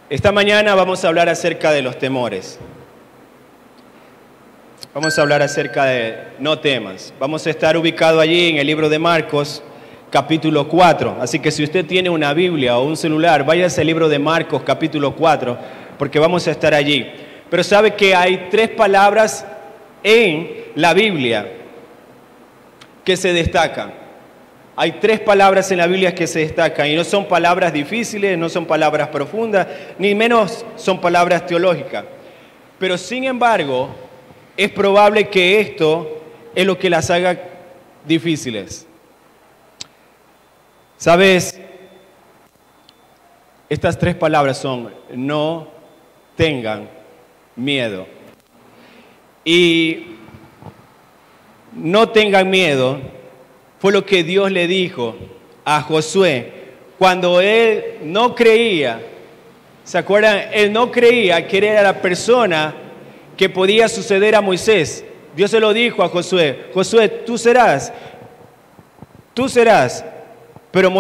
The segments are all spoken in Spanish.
Esta mañana vamos a hablar acerca de los temores. Vamos a hablar acerca de no temas. Vamos a estar ubicados allí en el libro de Marcos, capítulo 4. Así que si usted tiene una Biblia o un celular, váyase al libro de Marcos, capítulo 4, porque vamos a estar allí. Pero sabe que hay 3 palabras en la Biblia que se destacan. Hay 3 palabras en la Biblia que se destacan y no son palabras difíciles, no son palabras profundas, ni menos son palabras teológicas. Pero sin embargo, es probable que esto es lo que las haga difíciles. ¿Sabes? Estas 3 palabras son: no tengan miedo. Y no tengan miedo fue lo que Dios le dijo a Josué cuando él no creía. ¿Se acuerdan? Él no creía que era la persona que podía suceder a Moisés. Dios se lo dijo a Josué: Josué, tú serás. Pero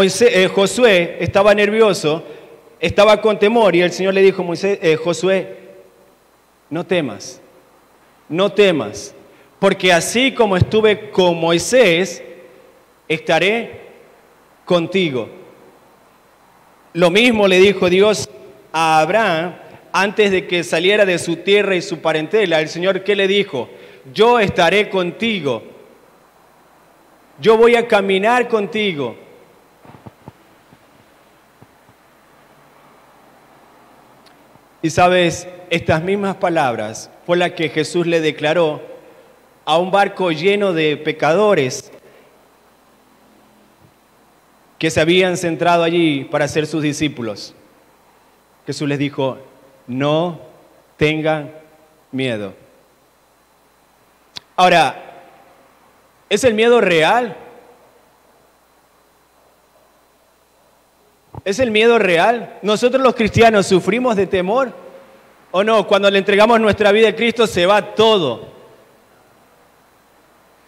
Josué estaba nervioso, estaba con temor, y el Señor le dijo: Josué, no temas, porque así como estuve con Moisés, estaré contigo. Lo mismo le dijo Dios a Abraham antes de que saliera de su tierra y su parentela. El Señor, ¿qué le dijo? Yo estaré contigo. Yo voy a caminar contigo. Y sabes, estas mismas palabras fue las que Jesús le declaró a un barco lleno de pecadores que se habían centrado allí para ser sus discípulos. Jesús les dijo: no tengan miedo. Ahora, ¿es el miedo real? ¿Es el miedo real? ¿Nosotros los cristianos sufrimos de temor o no? Cuando le entregamos nuestra vida a Cristo se va todo.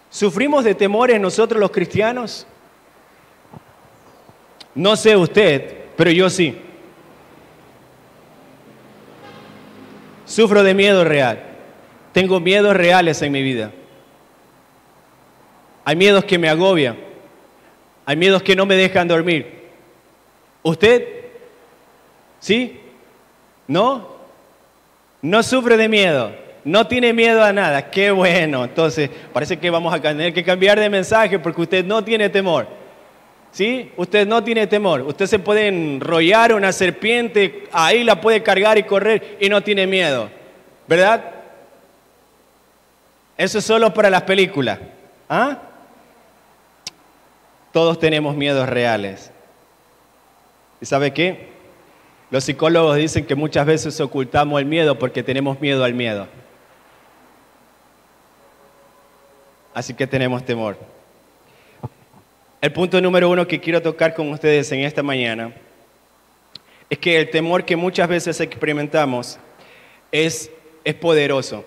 ¿Sufrimos de temores nosotros los cristianos? No sé usted, pero yo sí. Sufro de miedo real. Tengo miedos reales en mi vida. Hay miedos que me agobian. Hay miedos que no me dejan dormir. ¿Usted? ¿Sí? ¿No? No sufre de miedo. No tiene miedo a nada. ¡Qué bueno! Entonces, parece que vamos a tener que cambiar de mensaje porque usted no tiene temor. ¿Sí? Usted no tiene temor. Usted se puede enrollar una serpiente, ahí la puede cargar y correr y no tiene miedo. ¿Verdad? Eso es solo para las películas. ¿Ah? Todos tenemos miedos reales. ¿Y sabe qué? Los psicólogos dicen que muchas veces ocultamos el miedo porque tenemos miedo al miedo. Así que tenemos temor. El punto número 1 que quiero tocar con ustedes en esta mañana es que el temor que muchas veces experimentamos es poderoso.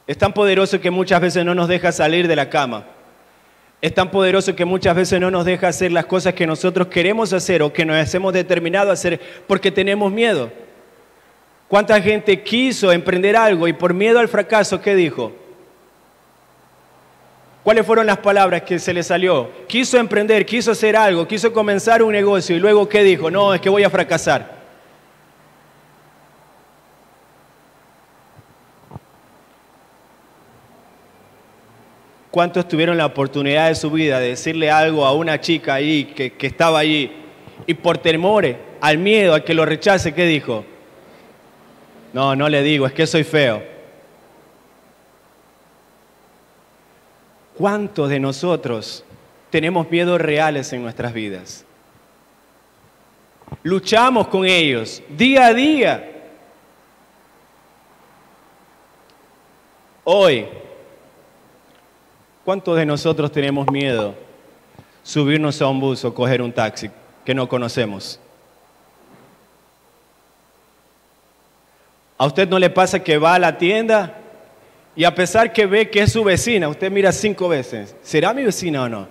Es tan poderoso que muchas veces no nos deja salir de la cama. Es tan poderoso que muchas veces no nos deja hacer las cosas que nosotros queremos hacer o que nos hemos determinado a hacer porque tenemos miedo. ¿Cuánta gente quiso emprender algo y por miedo al fracaso, qué dijo? ¿Cuáles fueron las palabras que se le salió? Quiso emprender, quiso hacer algo, quiso comenzar un negocio y luego ¿qué dijo? No, es que voy a fracasar. ¿Cuántos tuvieron la oportunidad de su vida de decirle algo a una chica ahí que estaba allí y por temor al miedo a que lo rechace, qué dijo? No, no le digo, es que soy feo. ¿Cuántos de nosotros tenemos miedos reales en nuestras vidas? Luchamos con ellos día a día. Hoy, ¿cuántos de nosotros tenemos miedo subirnos a un bus o coger un taxi que no conocemos? ¿A usted no le pasa que va a la tienda y a pesar que ve que es su vecina, usted mira 5 veces, ¿será mi vecina o no?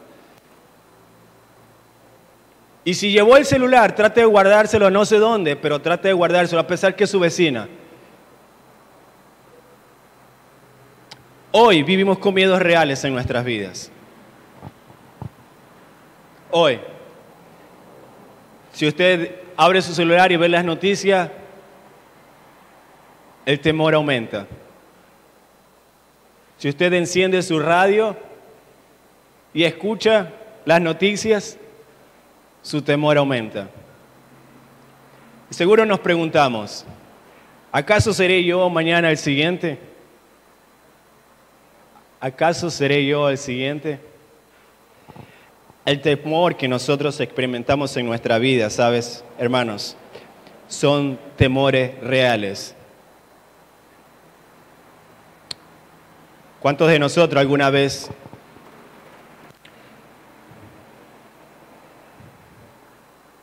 Y si llevó el celular, trate de guardárselo no sé dónde, pero trate de guardárselo a pesar que es su vecina. Hoy vivimos con miedos reales en nuestras vidas. Hoy. Si usted abre su celular y ve las noticias, el temor aumenta. Si usted enciende su radio y escucha las noticias, su temor aumenta. Seguro nos preguntamos, ¿acaso seré yo mañana el siguiente? ¿Acaso seré yo el siguiente? El temor que nosotros experimentamos en nuestra vida, ¿sabes, hermanos? Son temores reales. ¿Cuántos de nosotros alguna vez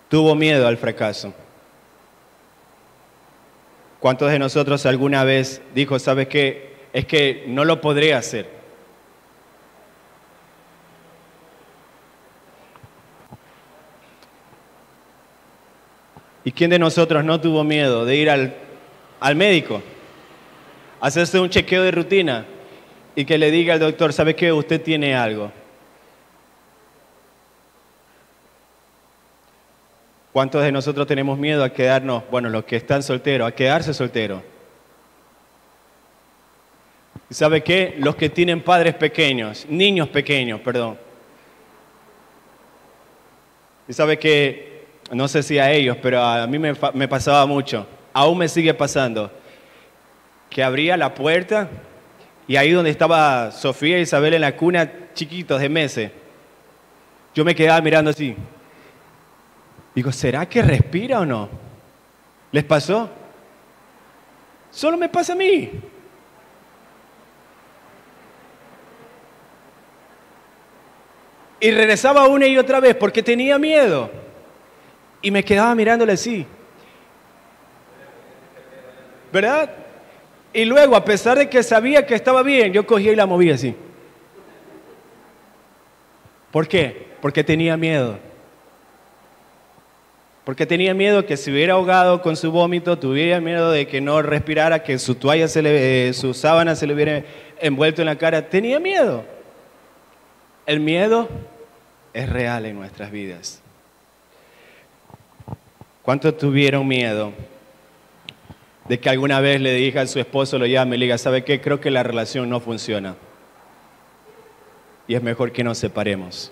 tuvo miedo al fracaso? ¿Cuántos de nosotros alguna vez dijo, ¿sabes qué? Es que no lo podré hacer? ¿Y quién de nosotros no tuvo miedo de ir al médico, hacerse un chequeo de rutina y que le diga al doctor, ¿sabe qué? Usted tiene algo. ¿Cuántos de nosotros tenemos miedo a quedarnos, bueno, los que están solteros, a quedarse solteros? ¿Y sabe qué? Los que tienen padres pequeños, niños pequeños, perdón. ¿Y sabe qué? No sé si a ellos, pero a mí me pasaba mucho. Aún me sigue pasando. Que abría la puerta y ahí donde estaba Sofía e Isabel en la cuna, chiquitos de meses, yo me quedaba mirando así. Digo, ¿será que respira o no? ¿Les pasó? Solo me pasa a mí. Y regresaba una y otra vez porque tenía miedo. Y me quedaba mirándole así. ¿Verdad? Y luego, a pesar de que sabía que estaba bien, yo cogía y la movía así. ¿Por qué? Porque tenía miedo. Porque tenía miedo que se hubiera ahogado con su vómito, tuviera miedo de que no respirara, que su toalla, su sábana se le hubiera envuelto en la cara. Tenía miedo. El miedo es real en nuestras vidas. ¿Cuántos tuvieron miedo de que alguna vez le diga a su esposo, lo llame y le diga, ¿sabe qué? Creo que la relación no funciona. Y es mejor que nos separemos.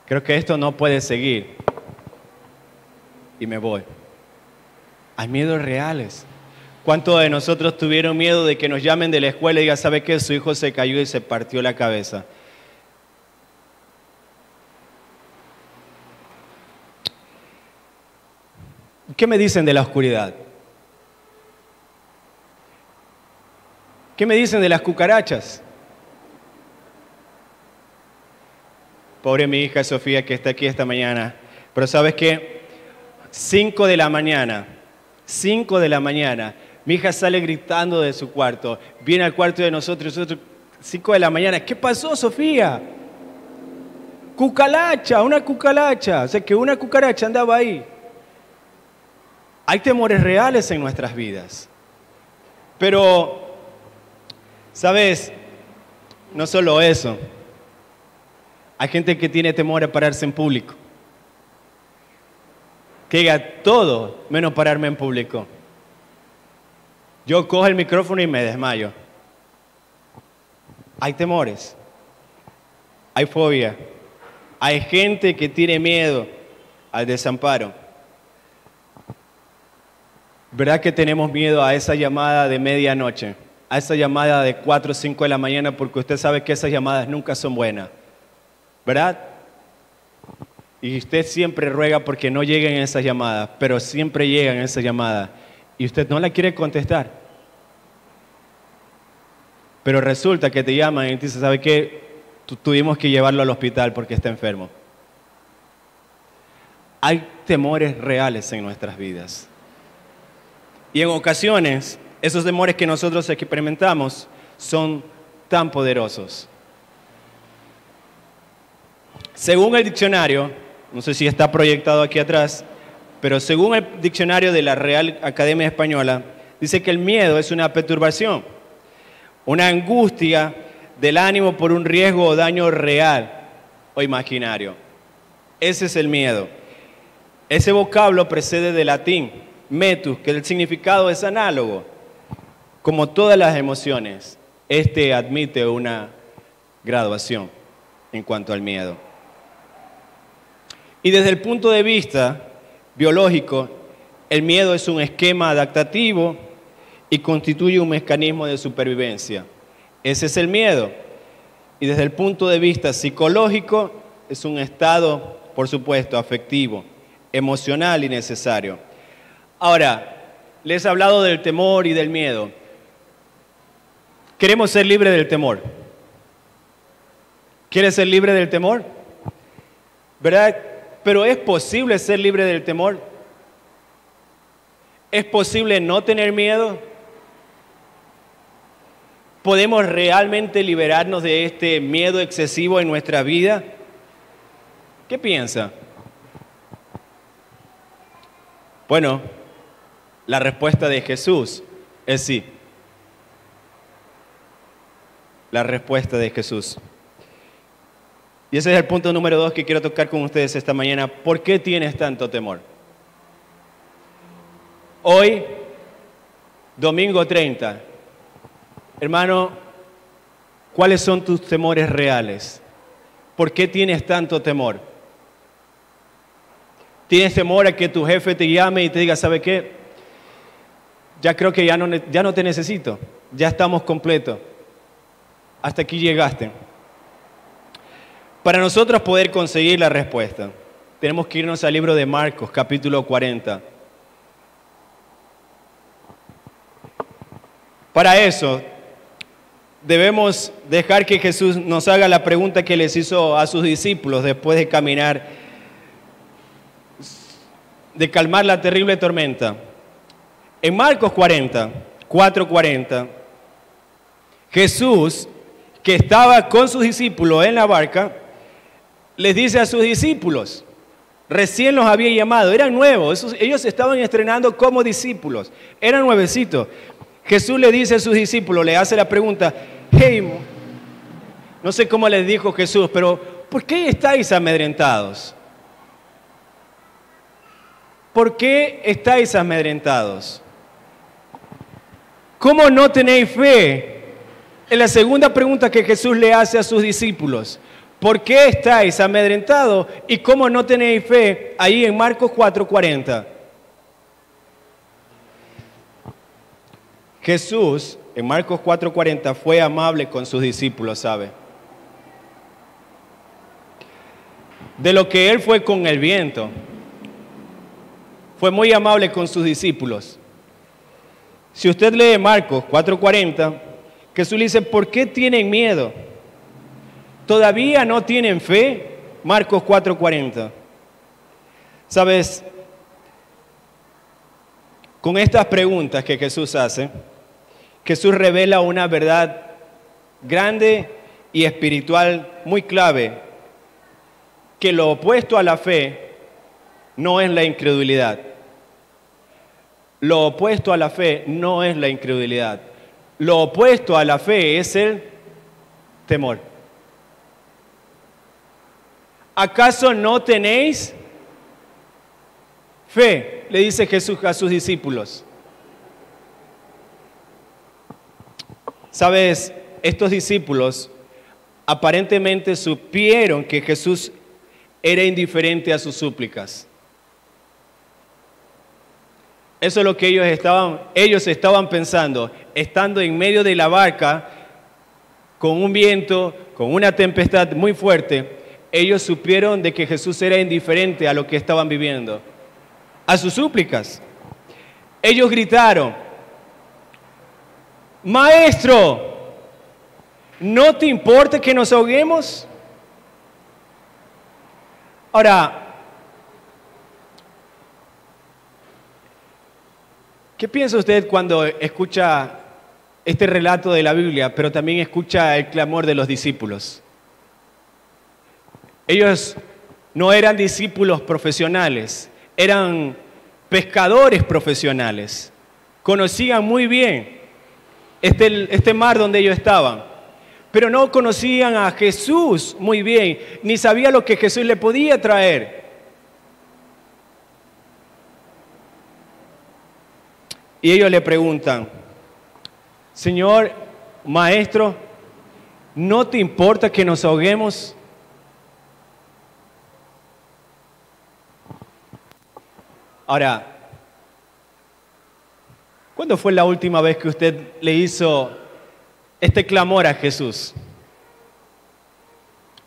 Creo que esto no puede seguir. Y me voy. Hay miedos reales. ¿Cuántos de nosotros tuvieron miedo de que nos llamen de la escuela y digan, ¿sabe qué? Su hijo se cayó y se partió la cabeza. ¿Qué me dicen de la oscuridad? ¿Qué me dicen de las cucarachas? Pobre mi hija Sofía que está aquí esta mañana. Pero ¿sabes qué? 5 de la mañana, mi hija sale gritando de su cuarto, viene al cuarto de nosotros, 5 de la mañana. ¿Qué pasó, Sofía? Cucaracha, una cucaracha. O sea, que una cucaracha andaba ahí. Hay temores reales en nuestras vidas. Pero, ¿sabes? No solo eso. Hay gente que tiene temor a pararse en público. Que diga todo menos pararme en público. Yo cojo el micrófono y me desmayo. Hay temores. Hay fobia. Hay gente que tiene miedo al desamparo. ¿Verdad que tenemos miedo a esa llamada de medianoche? A esa llamada de 4 o 5 de la mañana, porque usted sabe que esas llamadas nunca son buenas. ¿Verdad? Y usted siempre ruega porque no lleguen esas llamadas, pero siempre llegan esas llamadas. Y usted no la quiere contestar. Pero resulta que te llaman y te dicen, ¿sabe qué? Tuvimos que llevarlo al hospital porque está enfermo. Hay temores reales en nuestras vidas. Y en ocasiones, esos temores que nosotros experimentamos son tan poderosos. Según el diccionario, no sé si está proyectado aquí atrás, pero según el diccionario de la Real Academia Española, dice que el miedo es una perturbación, una angustia del ánimo por un riesgo o daño real o imaginario. Ese es el miedo. Ese vocablo procede del latín metus, que el significado es análogo. Como todas las emociones, este admite una graduación en cuanto al miedo. Y desde el punto de vista biológico, el miedo es un esquema adaptativo y constituye un mecanismo de supervivencia. Ese es el miedo. Y desde el punto de vista psicológico, es un estado, por supuesto, afectivo, emocional y necesario. Ahora, les he hablado del temor y del miedo. Queremos ser libres del temor. ¿Quieres ser libre del temor? ¿Verdad? Pero ¿es posible ser libre del temor? ¿Es posible no tener miedo? ¿Podemos realmente liberarnos de este miedo excesivo en nuestra vida? ¿Qué piensa? Bueno, la respuesta de Jesús es sí. La respuesta de Jesús. Y ese es el punto número 2 que quiero tocar con ustedes esta mañana. ¿Por qué tienes tanto temor? Hoy, domingo 30, hermano, ¿cuáles son tus temores reales? ¿Por qué tienes tanto temor? ¿Tienes temor a que tu jefe te llame y te diga, ¿sabe qué? Ya creo que ya no te necesito, ya estamos completos. Hasta aquí llegaste. Para nosotros poder conseguir la respuesta, tenemos que irnos al libro de Marcos, capítulo 40. Para eso, debemos dejar que Jesús nos haga la pregunta que les hizo a sus discípulos después de caminar, de calmar la terrible tormenta. En Marcos 40, 4:40, Jesús, que estaba con sus discípulos en la barca, les dice a sus discípulos, recién los había llamado, eran nuevos, ellos estaban estrenando como discípulos, eran nuevecitos. Jesús le dice a sus discípulos, le hace la pregunta, hey, no sé cómo les dijo Jesús, pero ¿por qué estáis amedrentados? ¿Por qué estáis amedrentados? ¿Cómo no tenéis fe? Es la segunda pregunta que Jesús le hace a sus discípulos. ¿Por qué estáis amedrentados y cómo no tenéis fe? Ahí en Marcos 4:40. Jesús, en Marcos 4:40, fue amable con sus discípulos, ¿sabe? De lo que Él fue con el viento. Fue muy amable con sus discípulos. Si usted lee Marcos 4:40, Jesús le dice, ¿por qué tienen miedo? ¿Todavía no tienen fe? Marcos 4:40. ¿Sabes? Con estas preguntas que Jesús hace, Jesús revela una verdad grande y espiritual muy clave, que lo opuesto a la fe no es la incredulidad. Lo opuesto a la fe no es la incredulidad. Lo opuesto a la fe es el temor. ¿Acaso no tenéis fe? Le dice Jesús a sus discípulos. Sabes, estos discípulos aparentemente supieron que Jesús era indiferente a sus súplicas. Eso es lo que ellos estaban pensando, estando en medio de la barca, con un viento, con una tempestad muy fuerte. Ellos supieron de que Jesús era indiferente a lo que estaban viviendo, a sus súplicas. Ellos gritaron, Maestro, ¿no te importa que nos ahoguemos? Ahora, ¿qué piensa usted cuando escucha este relato de la Biblia, pero también escucha el clamor de los discípulos? Ellos no eran discípulos profesionales, eran pescadores profesionales. Conocían muy bien este mar donde ellos estaban, pero no conocían a Jesús muy bien, ni sabían lo que Jesús le podía traer. Y ellos le preguntan, Señor, Maestro, ¿no te importa que nos ahoguemos? Ahora, ¿cuándo fue la última vez que usted le hizo este clamor a Jesús?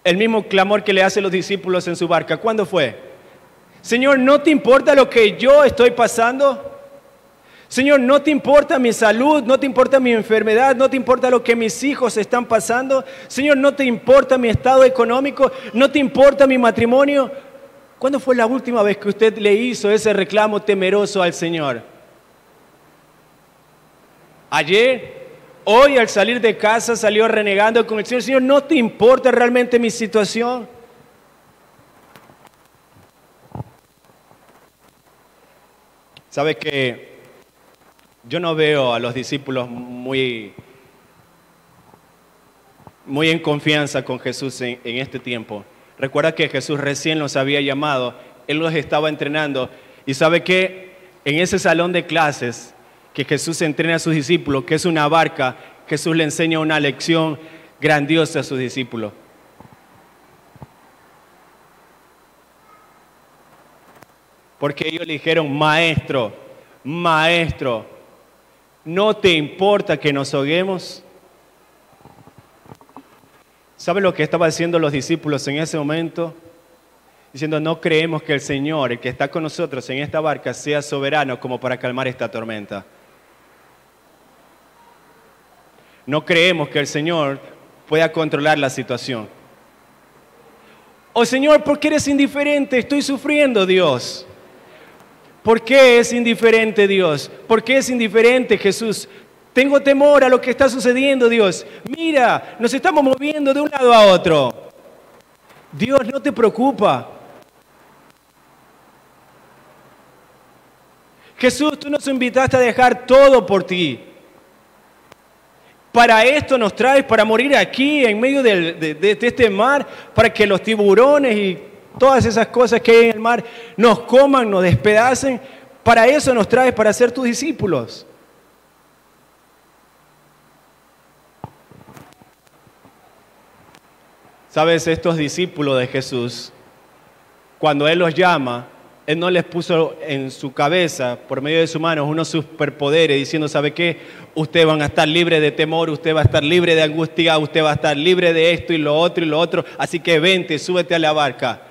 El mismo clamor que le hacen los discípulos en su barca. ¿Cuándo fue? Señor, ¿no te importa lo que yo estoy pasando? Señor, ¿no te importa mi salud? ¿No te importa mi enfermedad? ¿No te importa lo que mis hijos están pasando? Señor, ¿no te importa mi estado económico? ¿No te importa mi matrimonio? ¿Cuándo fue la última vez que usted le hizo ese reclamo temeroso al Señor? ¿Ayer? ¿Hoy al salir de casa salió renegando con el Señor? Señor, ¿no te importa realmente mi situación? ¿Sabe que yo no veo a los discípulos muy en confianza con Jesús en este tiempo? Recuerda que Jesús recién los había llamado, Él los estaba entrenando. Y sabe que en ese salón de clases que Jesús entrena a sus discípulos, que es una barca, Jesús le enseña una lección grandiosa a sus discípulos. Porque ellos le dijeron, Maestro, Maestro, ¿no te importa que nos ahoguemos? ¿Sabe lo que estaban haciendo los discípulos en ese momento? Diciendo, no creemos que el Señor, el que está con nosotros en esta barca, sea soberano como para calmar esta tormenta. No creemos que el Señor pueda controlar la situación. Oh Señor, ¿por qué eres indiferente? Estoy sufriendo, Dios. ¿Por qué es indiferente, Dios? ¿Por qué es indiferente, Jesús? Tengo temor a lo que está sucediendo, Dios. Mira, nos estamos moviendo de un lado a otro. Dios, no te preocupa. Jesús, tú nos invitaste a dejar todo por ti. Para esto nos traes, para morir aquí en medio de este mar, para que los tiburones y todas esas cosas que hay en el mar nos coman, nos despedacen. Para eso nos traes, para ser tus discípulos. Sabes, estos discípulos de Jesús, cuando Él los llama, Él no les puso en su cabeza, por medio de sus manos, unos superpoderes diciendo, ¿sabe qué? Ustedes van a estar libres de temor, usted va a estar libre de angustia, usted va a estar libre de esto y lo otro, así que vente, súbete a la barca.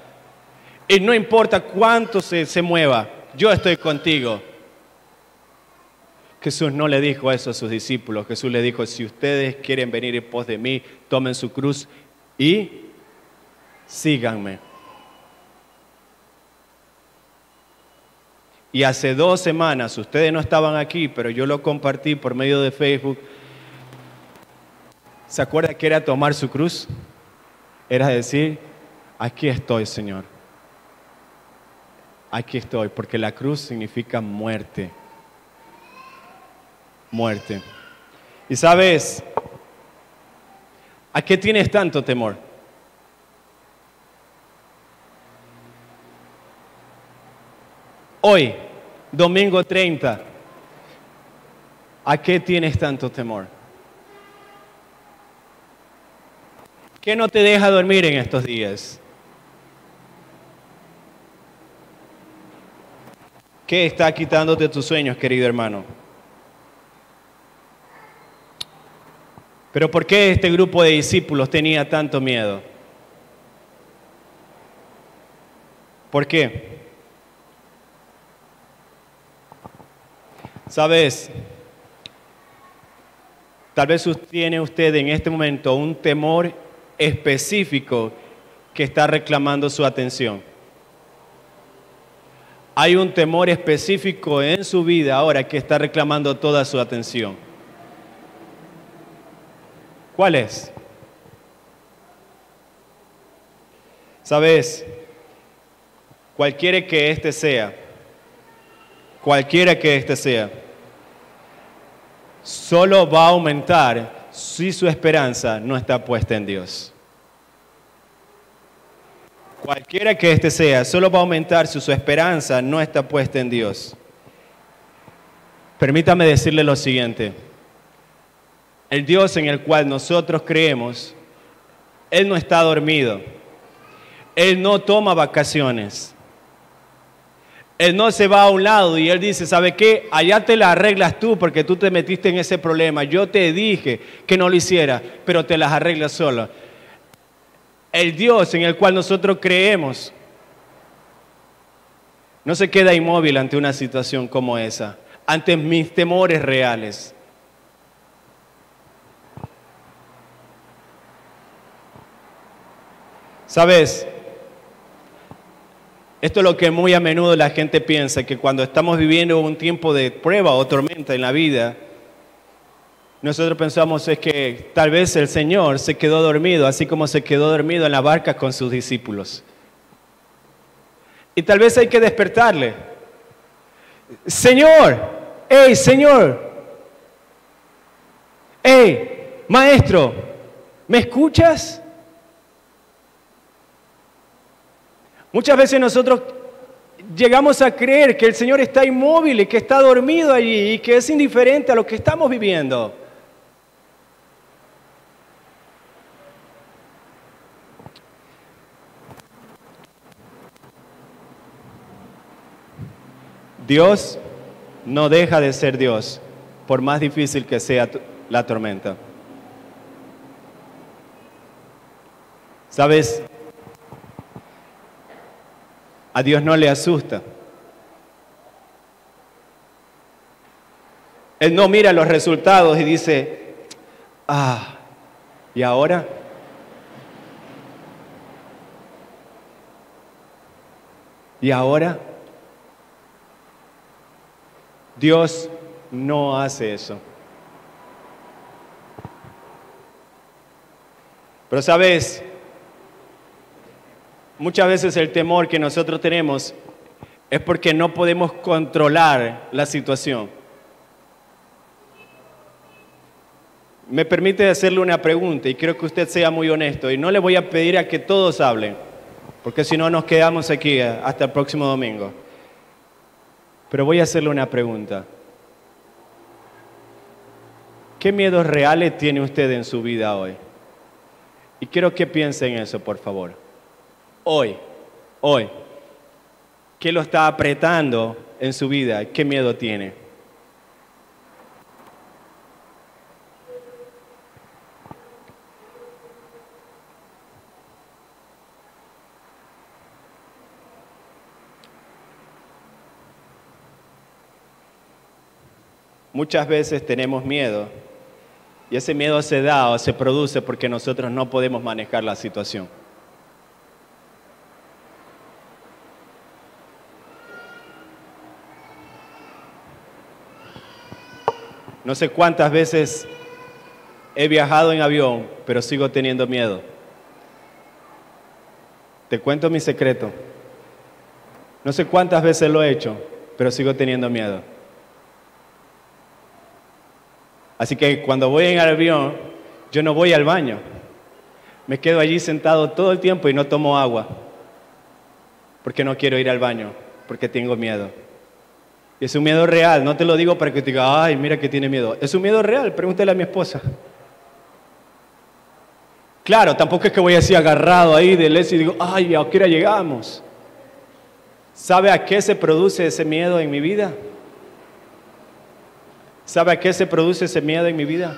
Y no importa cuánto se mueva, yo estoy contigo. Jesús no le dijo eso a sus discípulos, Jesús le dijo, si ustedes quieren venir en pos de mí, tomen su cruz y síganme. Y hace 2 semanas, ustedes no estaban aquí, pero yo lo compartí por medio de Facebook. ¿Se acuerda qué era tomar su cruz? Era decir, aquí estoy, Señor. Aquí estoy, porque la cruz significa muerte. Muerte. Y sabes, ¿a qué tienes tanto temor? Hoy, domingo 30, ¿a qué tienes tanto temor? ¿Qué no te deja dormir en estos días? ¿Qué está quitándote tus sueños, querido hermano? Pero ¿por qué este grupo de discípulos tenía tanto miedo? ¿Por qué? ¿Sabes? Tal vez tiene usted en este momento un temor específico que está reclamando su atención. Hay un temor específico en su vida ahora que está reclamando toda su atención. ¿Cuál es? ¿Sabes? Cualquiera que éste sea, solo va a aumentar si su esperanza no está puesta en Dios. Cualquiera que éste sea, solo va a aumentar si su esperanza no está puesta en Dios. Permítame decirle lo siguiente. El Dios en el cual nosotros creemos, Él no está dormido. Él no toma vacaciones. Él no se va a un lado y Él dice, ¿sabe qué? Allá te la arreglas tú porque tú te metiste en ese problema. Yo te dije que no lo hicieras, pero te las arreglas solo. El Dios en el cual nosotros creemos no se queda inmóvil ante una situación como esa, ante mis temores reales. ¿Sabes? Esto es lo que muy a menudo la gente piensa, que cuando estamos viviendo un tiempo de prueba o tormenta en la vida, nosotros pensamos es que tal vez el Señor se quedó dormido, así como se quedó dormido en la barca con sus discípulos. Y tal vez hay que despertarle. Señor, hey, Señor, hey, Maestro, ¿me escuchas? Muchas veces nosotros llegamos a creer que el Señor está inmóvil y que está dormido allí y que es indiferente a lo que estamos viviendo. Dios no deja de ser Dios, por más difícil que sea la tormenta. ¿Sabes? A Dios no le asusta. Él no mira los resultados y dice, ¿y ahora? ¿Y ahora? Dios no hace eso. Pero sabes, muchas veces el temor que nosotros tenemos es porque no podemos controlar la situación. Me permite hacerle una pregunta y quiero que usted sea muy honesto y no le voy a pedir a que todos hablen, porque si no nos quedamos aquí hasta el próximo domingo. Pero voy a hacerle una pregunta. ¿Qué miedos reales tiene usted en su vida hoy? Y quiero que piense en eso, por favor. Hoy, ¿qué lo está apretando en su vida? ¿Qué miedo tiene? Muchas veces tenemos miedo y ese miedo se da o se produce porque nosotros no podemos manejar la situación. No sé cuántas veces he viajado en avión, pero sigo teniendo miedo. Te cuento mi secreto. No sé cuántas veces lo he hecho, pero sigo teniendo miedo. Así que cuando voy en el avión, yo no voy al baño. Me quedo allí sentado todo el tiempo y no tomo agua. Porque no quiero ir al baño, porque tengo miedo. Y es un miedo real, no te lo digo para que te diga, ay, mira que tiene miedo. Es un miedo real, pregúntale a mi esposa. Claro, tampoco es que voy así agarrado ahí del y digo, ay, ¿a qué hora llegamos? ¿Sabe a qué se produce ese miedo en mi vida? ¿Sabe a qué se produce ese miedo en mi vida?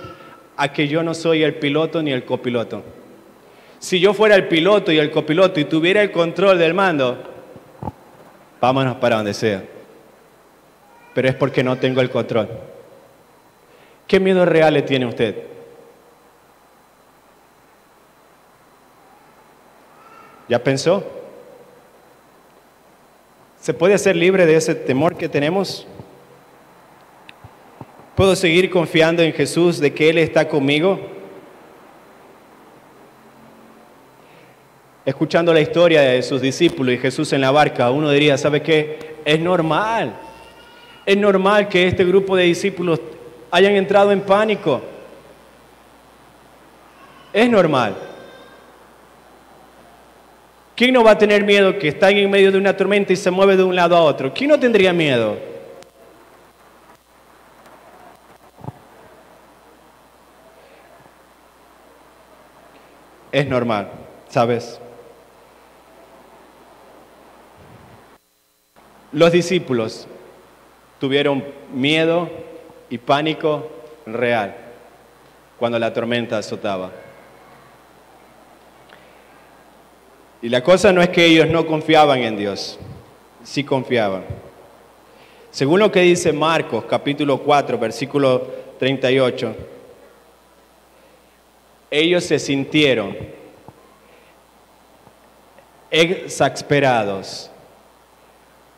A que yo no soy el piloto ni el copiloto. Si yo fuera el piloto y el copiloto y tuviera el control del mando, vámonos para donde sea. Pero es porque no tengo el control. ¿Qué miedos reales tiene usted? ¿Ya pensó? ¿Se puede ser libre de ese temor que tenemos? ¿Puedo seguir confiando en Jesús de que Él está conmigo? escuchando la historia de sus discípulos y Jesús en la barca, uno diría, ¿sabe qué? Es normal. Es normal que este grupo de discípulos hayan entrado en pánico. Es normal. ¿Quién no va a tener miedo que está en medio de una tormenta y se mueve de un lado a otro? ¿Quién no tendría miedo? Es normal, ¿sabes? Los discípulos tuvieron miedo y pánico real cuando la tormenta azotaba. Y la cosa no es que ellos no confiaban en Dios, sí confiaban. Según lo que dice Marcos, capítulo 4, versículo 38, ellos se sintieron exasperados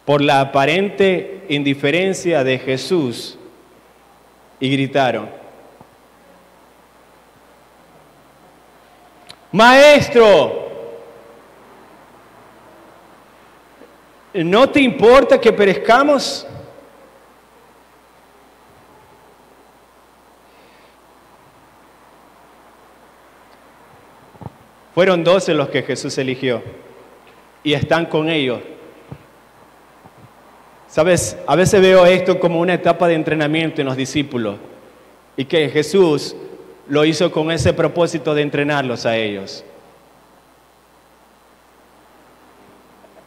por la aparente indiferencia de Jesús y gritaron: ¡Maestro! ¿No te importa que perezcamos? Fueron 12 los que Jesús eligió y están con ellos. ¿Sabes? A veces veo esto como una etapa de entrenamiento en los discípulos y que Jesús lo hizo con ese propósito de entrenarlos a ellos.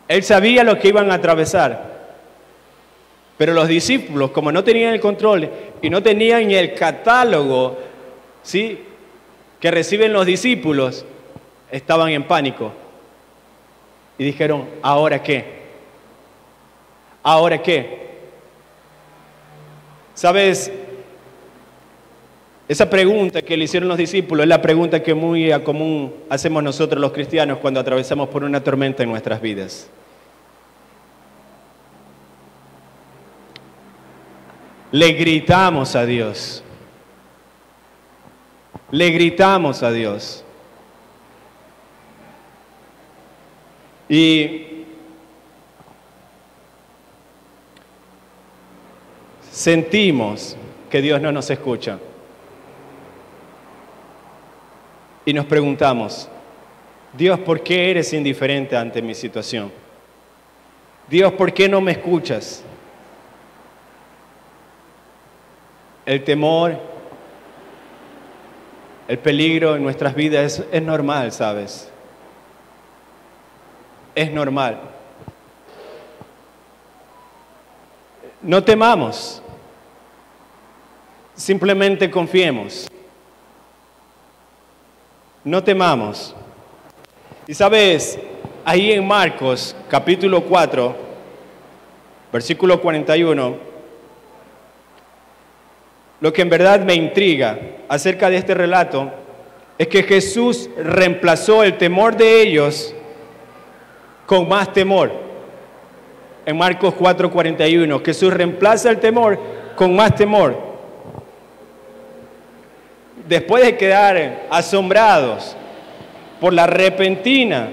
Él sabía lo que iban a atravesar, pero los discípulos, como no tenían el control y no tenían ni el catálogo, ¿sí?, que reciben los discípulos, estaban en pánico y dijeron: ¿ahora qué? ¿Ahora qué? ¿Sabes? Esa pregunta que le hicieron los discípulos es la pregunta que muy a común hacemos nosotros los cristianos cuando atravesamos por una tormenta en nuestras vidas. Le gritamos a Dios. Le gritamos a Dios. Y sentimos que Dios no nos escucha. Y nos preguntamos: Dios, ¿por qué eres indiferente ante mi situación? Dios, ¿por qué no me escuchas? El temor, el peligro en nuestras vidas es normal, ¿sabes? Es normal. No temamos, simplemente confiemos. No temamos. Y sabes, ahí en Marcos, capítulo 4, versículo 41, lo que en verdad me intriga acerca de este relato es que Jesús reemplazó el temor de ellos con más temor. En Marcos 4:41, Jesús reemplaza el temor con más temor. Después de quedar asombrados por la repentina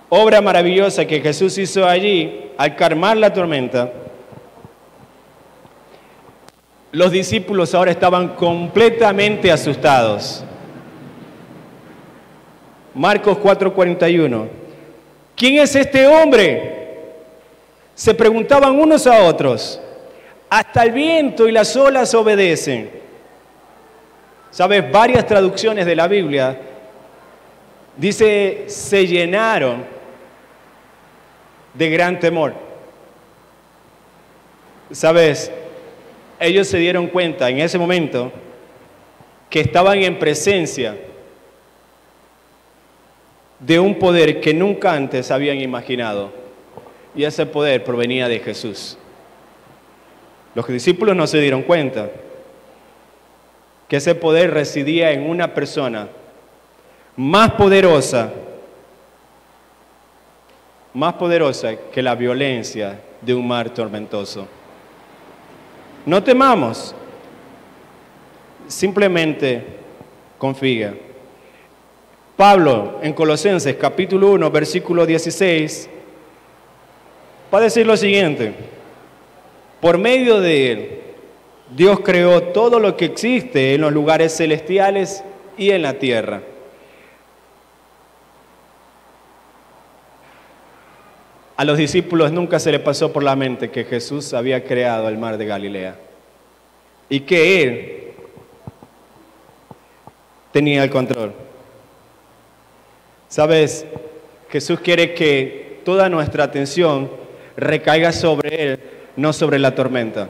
obra maravillosa que Jesús hizo allí al calmar la tormenta, los discípulos ahora estaban completamente asustados. Marcos 4:41. ¿Quién es este hombre?, se preguntaban unos a otros. Hasta el viento y las olas obedecen. ¿Sabes? Varias traducciones de la Biblia dice: se llenaron de gran temor. ¿Sabes? Ellos se dieron cuenta en ese momento que estaban en presencia de un poder que nunca antes habían imaginado, y ese poder provenía de Jesús. Los discípulos no se dieron cuenta que ese poder residía en una persona más poderosa que la violencia de un mar tormentoso. No temamos, simplemente confía. Pablo en Colosenses capítulo 1, versículo 16, va a decir lo siguiente: por medio de Él, Dios creó todo lo que existe en los lugares celestiales y en la tierra. A los discípulos nunca se les pasó por la mente que Jesús había creado el mar de Galilea y que Él tenía el control. ¿Sabes? Jesús quiere que toda nuestra atención recaiga sobre Él, no sobre la tormenta.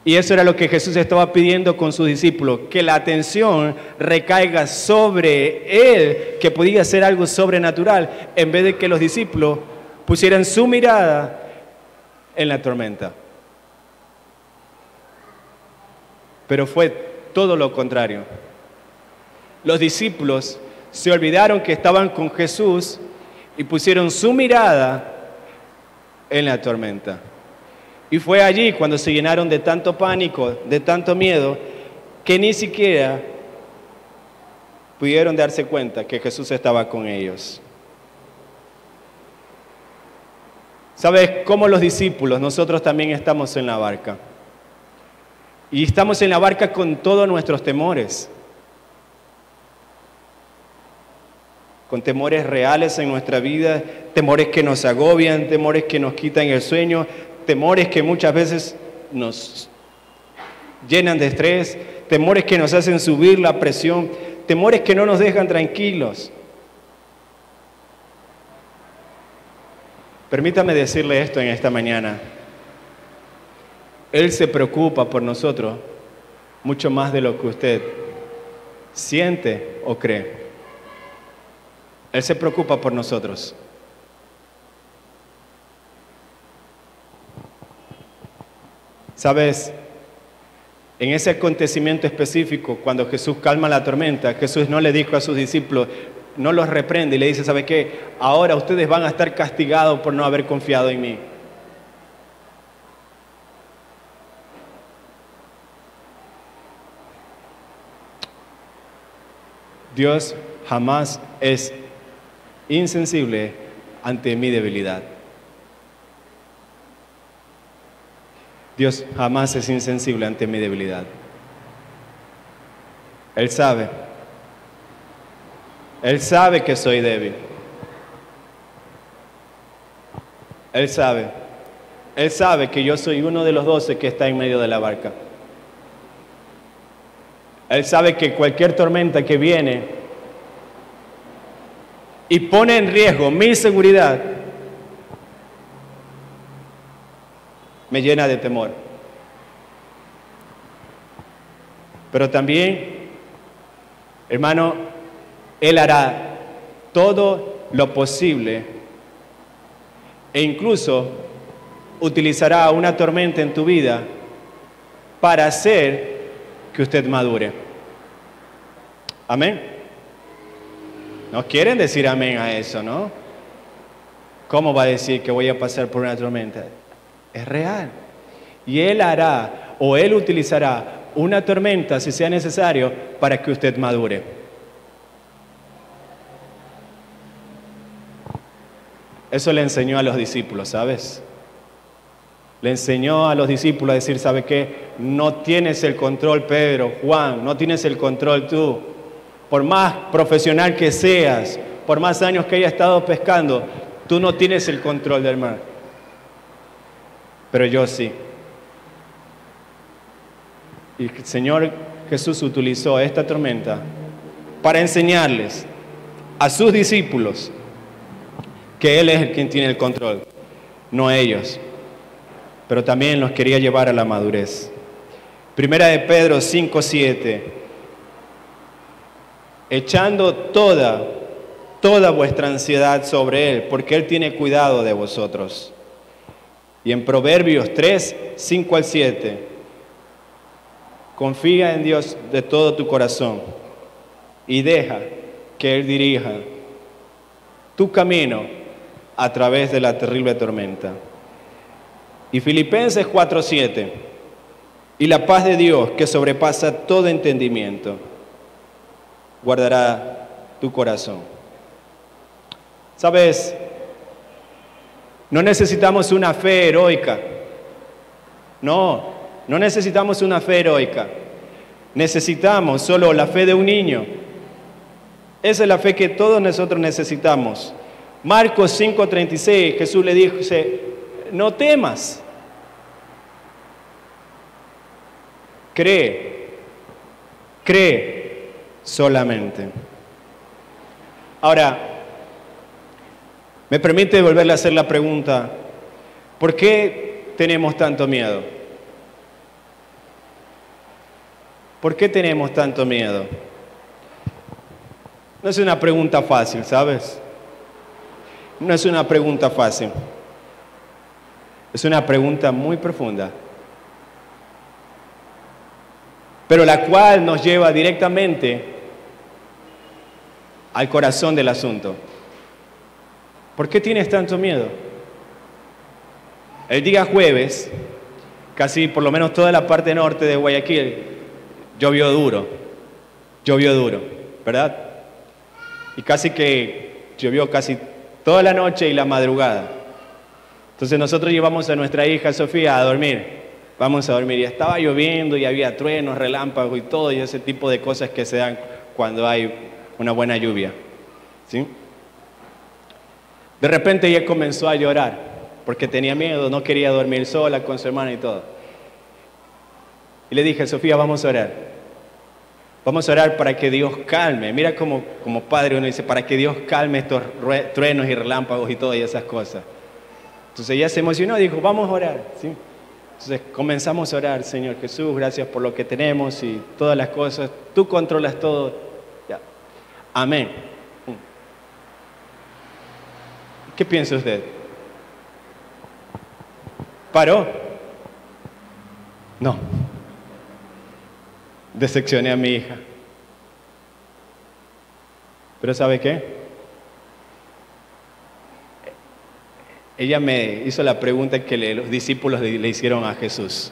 Y eso era lo que Jesús estaba pidiendo con sus discípulos, que la atención recaiga sobre Él, que podía ser algo sobrenatural, en vez de que los discípulos pusieran su mirada en la tormenta. Pero fue todo lo contrario. Los discípulos se olvidaron que estaban con Jesús y pusieron su mirada en la tormenta. Y fue allí cuando se llenaron de tanto pánico, de tanto miedo, que ni siquiera pudieron darse cuenta que Jesús estaba con ellos. ¿Sabes? Como los discípulos, nosotros también estamos en la barca. Y estamos en la barca con todos nuestros temores. Con temores reales en nuestra vida, temores que nos agobian, temores que nos quitan el sueño, temores que muchas veces nos llenan de estrés, temores que nos hacen subir la presión, temores que no nos dejan tranquilos. Permítame decirle esto en esta mañana. Él se preocupa por nosotros mucho más de lo que usted siente o cree. Él se preocupa por nosotros. ¿Sabes? En ese acontecimiento específico, cuando Jesús calma la tormenta, Jesús no le dijo a sus discípulos, no los reprende y le dice, ¿sabe qué? Ahora ustedes van a estar castigados por no haber confiado en mí. Dios jamás es insensible ante mi debilidad. Dios jamás es insensible ante mi debilidad. Él sabe. Él sabe que soy débil. Él sabe. Él sabe que yo soy uno de los 12 que está en medio de la barca. Él sabe que cualquier tormenta que viene y pone en riesgo mi seguridad, me llena de temor. Pero también, hermano, Él hará todo lo posible e incluso utilizará una tormenta en tu vida para hacer que usted madure. Amén. No quieren decir amén a eso, ¿no? ¿Cómo va a decir que voy a pasar por una tormenta? Es real. Y Él hará o Él utilizará una tormenta, si sea necesario, para que usted madure. Eso le enseñó a los discípulos, ¿sabes? Le enseñó a los discípulos a decir, ¿sabe qué? No tienes el control, Pedro, Juan, no tienes el control tú. Por más profesional que seas, por más años que hayas estado pescando, tú no tienes el control del mar. Pero yo sí. Y el Señor Jesús utilizó esta tormenta para enseñarles a sus discípulos que Él es el quien tiene el control, no ellos. Pero también los quería llevar a la madurez. Primera de Pedro 5:7. Echando toda vuestra ansiedad sobre Él, porque Él tiene cuidado de vosotros. Y en Proverbios 3:5-7, confía en Dios de todo tu corazón y deja que Él dirija tu camino a través de la terrible tormenta. Y Filipenses 4:7, y la paz de Dios que sobrepasa todo entendimiento, guardará tu corazón. ¿Sabes? No necesitamos una fe heroica. No necesitamos una fe heroica. Necesitamos solo la fe de un niño. Esa es la fe que todos nosotros necesitamos. Marcos 5:36, Jesús le dice, no temas. Cree solamente. Ahora, me permite volverle a hacer la pregunta, ¿por qué tenemos tanto miedo? ¿Por qué tenemos tanto miedo? No es una pregunta fácil, ¿sabes? No es una pregunta fácil. Es una pregunta muy profunda, pero la cual nos lleva directamente al corazón del asunto. ¿Por qué tienes tanto miedo? El día jueves, casi por lo menos toda la parte norte de Guayaquil, llovió duro, ¿verdad? Y casi que llovió casi toda la noche y la madrugada. Entonces nosotros llevamos a nuestra hija Sofía a dormir. Vamos a dormir. Y estaba lloviendo y había truenos, relámpagos y todo, y ese tipo de cosas que se dan cuando hay una buena lluvia, ¿sí? De repente ella comenzó a llorar porque tenía miedo, no quería dormir sola con su hermana y todo. Y le dije, Sofía, vamos a orar. Vamos a orar para que Dios calme. Mira como padre uno dice, para que Dios calme estos truenos y relámpagos y todas esas cosas. Entonces ella se emocionó y dijo, vamos a orar, ¿sí? Entonces comenzamos a orar, Señor Jesús, gracias por lo que tenemos y todas las cosas. Tú controlas todo. Ya. Amén. ¿Qué piensa usted? ¿Paró? No. Decepcioné a mi hija. Pero ¿sabe qué? Ella me hizo la pregunta que los discípulos le hicieron a Jesús.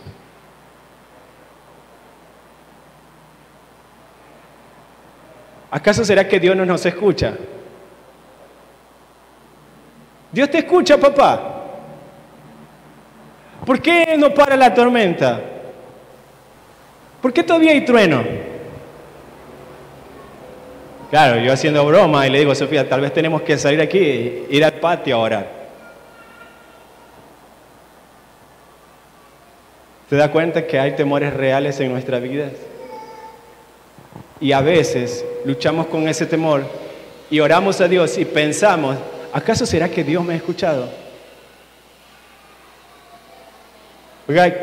¿Acaso será que Dios no nos escucha? Dios te escucha, papá. ¿Por qué no para la tormenta? ¿Por qué todavía hay trueno? Claro, yo haciendo broma y le digo a Sofía, tal vez tenemos que salir aquí e ir al patio a orar. ¿Te das cuenta que hay temores reales en nuestra vida? Y a veces luchamos con ese temor y oramos a Dios y pensamos, ¿acaso será que Dios me ha escuchado? Oiga,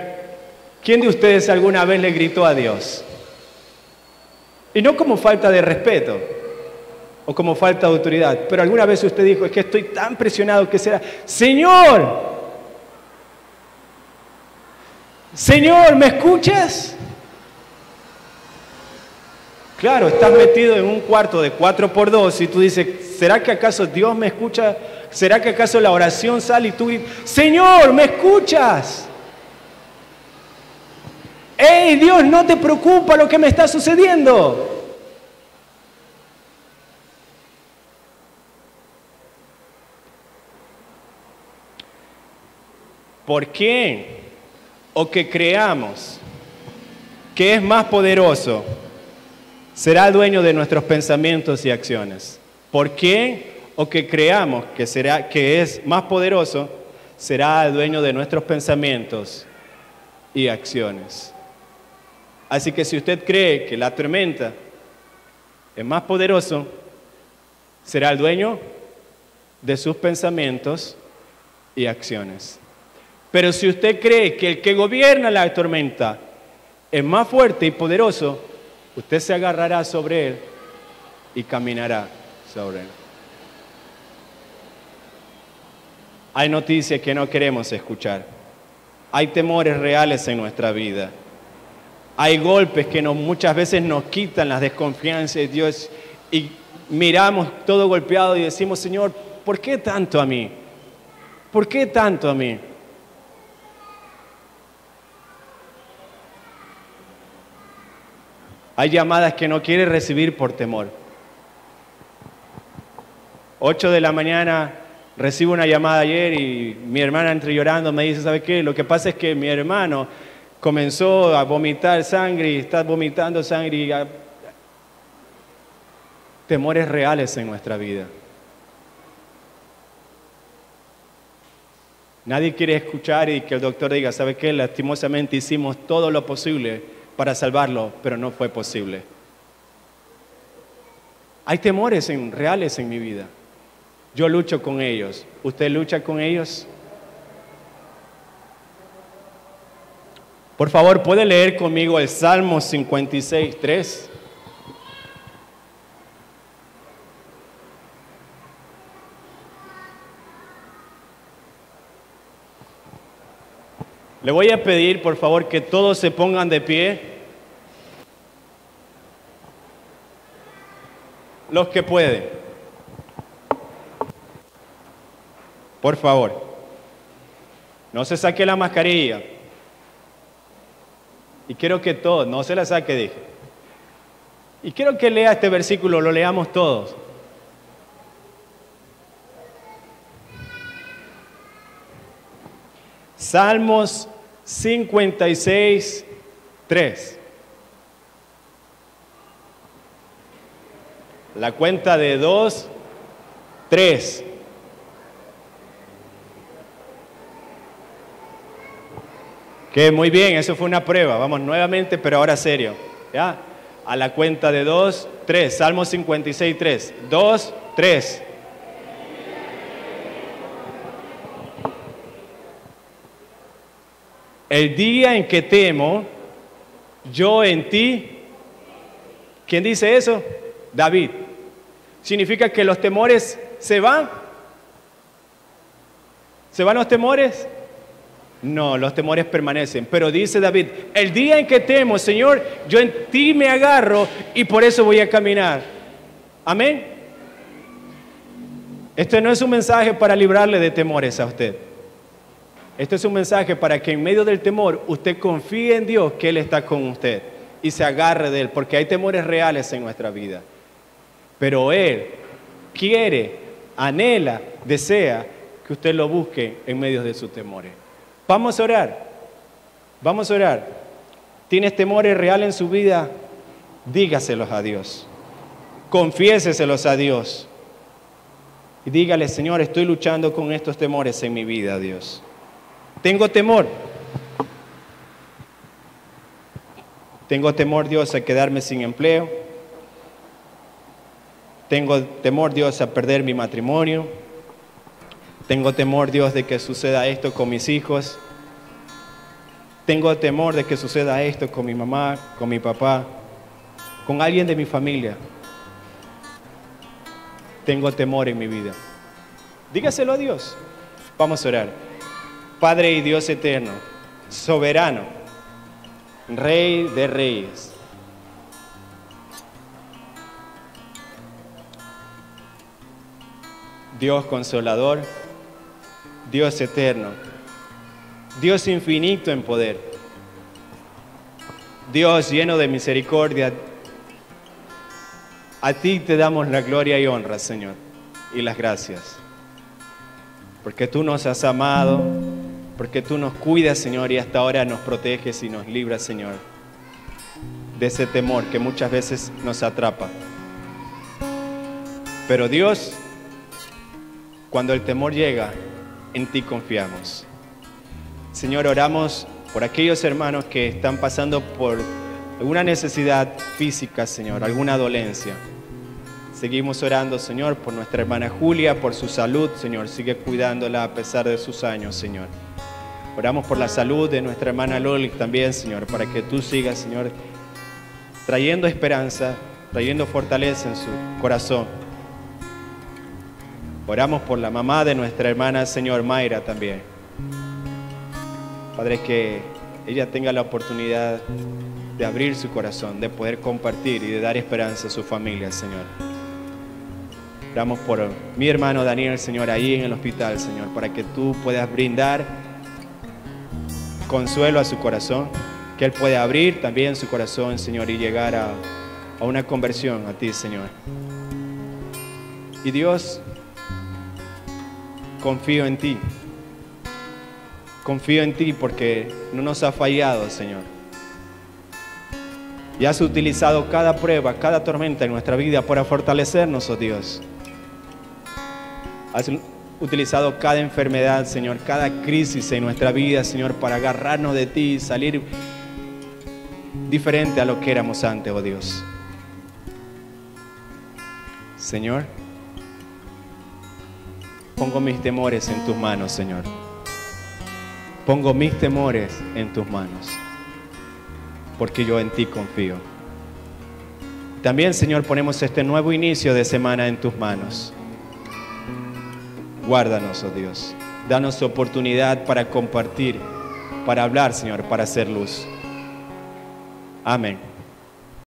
¿quién de ustedes alguna vez le gritó a Dios? Y no como falta de respeto o como falta de autoridad, pero alguna vez usted dijo, es que estoy tan presionado que será, Señor, Señor, ¿me escuchas? Claro, estás metido en un cuarto de 4x2 y tú dices, ¿será que acaso Dios me escucha? ¿Será que acaso la oración sale y tú gritas, Señor, ¿me escuchas? ¡Ey, Dios, no te preocupa lo que me está sucediendo! ¿Por qué? O que creamos que es más poderoso, será dueño de nuestros pensamientos y acciones. ¿Por qué? O que creamos que es más poderoso, será el dueño de nuestros pensamientos y acciones. Así que si usted cree que la tormenta es más poderoso, será el dueño de sus pensamientos y acciones. Pero si usted cree que el que gobierna la tormenta es más fuerte y poderoso, usted se agarrará sobre él y caminará sobre él. Hay noticias que no queremos escuchar. Hay temores reales en nuestra vida. Hay golpes que muchas veces nos quitan las desconfianzas de Dios y miramos todo golpeado y decimos, Señor, ¿por qué tanto a mí? ¿Por qué tanto a mí? Hay llamadas que no quiere recibir por temor. 8 de la mañana recibo una llamada ayer y mi hermana entre llorando me dice, ¿sabe qué? Lo que pasa es que mi hermano comenzó a vomitar sangre y está vomitando sangre y temores reales en nuestra vida. Nadie quiere escuchar y que el doctor diga, ¿sabe qué? Lastimosamente hicimos todo lo posible para salvarlo, pero no fue posible. Hay temores reales en mi vida. Yo lucho con ellos. ¿Usted lucha con ellos? Por favor, ¿puede leer conmigo el Salmo 56:3? Le voy a pedir, por favor, que todos se pongan de pie. Los que pueden. Por favor. No se saque la mascarilla. Y quiero que todos, no se la saque, dije. Y quiero que lea este versículo, lo leamos todos. Salmos 56:3. La cuenta de 2, 3. Que muy bien, eso fue una prueba. Vamos nuevamente, pero ahora serio. ¿Ya? A la cuenta de 2, 3. Salmo 56:3. 2, 3. El día en que temo, yo en ti. ¿Quién dice eso? David. ¿Significa que los temores se van? ¿Se van los temores? No, los temores permanecen. Pero dice David, el día en que temo, Señor, yo en ti me agarro y por eso voy a caminar. Amén. Este no es un mensaje para librarle de temores a usted. Este es un mensaje para que en medio del temor usted confíe en Dios que Él está con usted y se agarre de Él, porque hay temores reales en nuestra vida. Pero Él quiere, anhela, desea que usted lo busque en medio de sus temores. Vamos a orar. Vamos a orar. ¿Tienes temores reales en su vida? Dígaselos a Dios. Confiéseselos a Dios. Y dígale, Señor, estoy luchando con estos temores en mi vida, Dios. Tengo temor. Tengo temor, Dios, a quedarme sin empleo. Tengo temor, Dios, a perder mi matrimonio. Tengo temor, Dios, de que suceda esto con mis hijos. Tengo temor de que suceda esto con mi mamá, con mi papá, con alguien de mi familia. Tengo temor en mi vida. Dígaselo a Dios. Vamos a orar. Padre y Dios eterno, soberano, Rey de reyes. Dios consolador, Dios eterno, Dios infinito en poder, Dios lleno de misericordia. A ti te damos la gloria y honra, Señor, y las gracias. Porque tú nos has amado, porque tú nos cuidas, Señor, y hasta ahora nos proteges y nos libras, Señor, de ese temor que muchas veces nos atrapa. Pero Dios, cuando el temor llega, en ti confiamos. Señor, oramos por aquellos hermanos que están pasando por alguna necesidad física, Señor, alguna dolencia. Seguimos orando, Señor, por nuestra hermana Julia, por su salud, Señor. Sigue cuidándola a pesar de sus años, Señor. Oramos por la salud de nuestra hermana Loli también, Señor, para que tú sigas, Señor, trayendo esperanza, trayendo fortaleza en su corazón. Oramos por la mamá de nuestra hermana, Señor, Mayra también. Padre, que ella tenga la oportunidad de abrir su corazón, de poder compartir y de dar esperanza a su familia, Señor. Oramos por mi hermano Daniel, Señor, ahí en el hospital, Señor, para que tú puedas brindar consuelo a su corazón, que Él pueda abrir también su corazón, Señor, y llegar a una conversión a ti, Señor. Y Dios, confío en ti. Confío en ti porque no nos ha fallado, Señor. Y has utilizado cada prueba, cada tormenta en nuestra vida para fortalecernos, oh Dios. Has utilizado cada enfermedad, Señor, cada crisis en nuestra vida, Señor, para agarrarnos de ti y salir diferente a lo que éramos antes, oh Dios. Señor, pongo mis temores en tus manos, Señor. Pongo mis temores en tus manos, porque yo en ti confío. También, Señor, ponemos este nuevo inicio de semana en tus manos. Guárdanos, oh Dios. Danos oportunidad para compartir, para hablar, Señor, para hacer luz. Amén.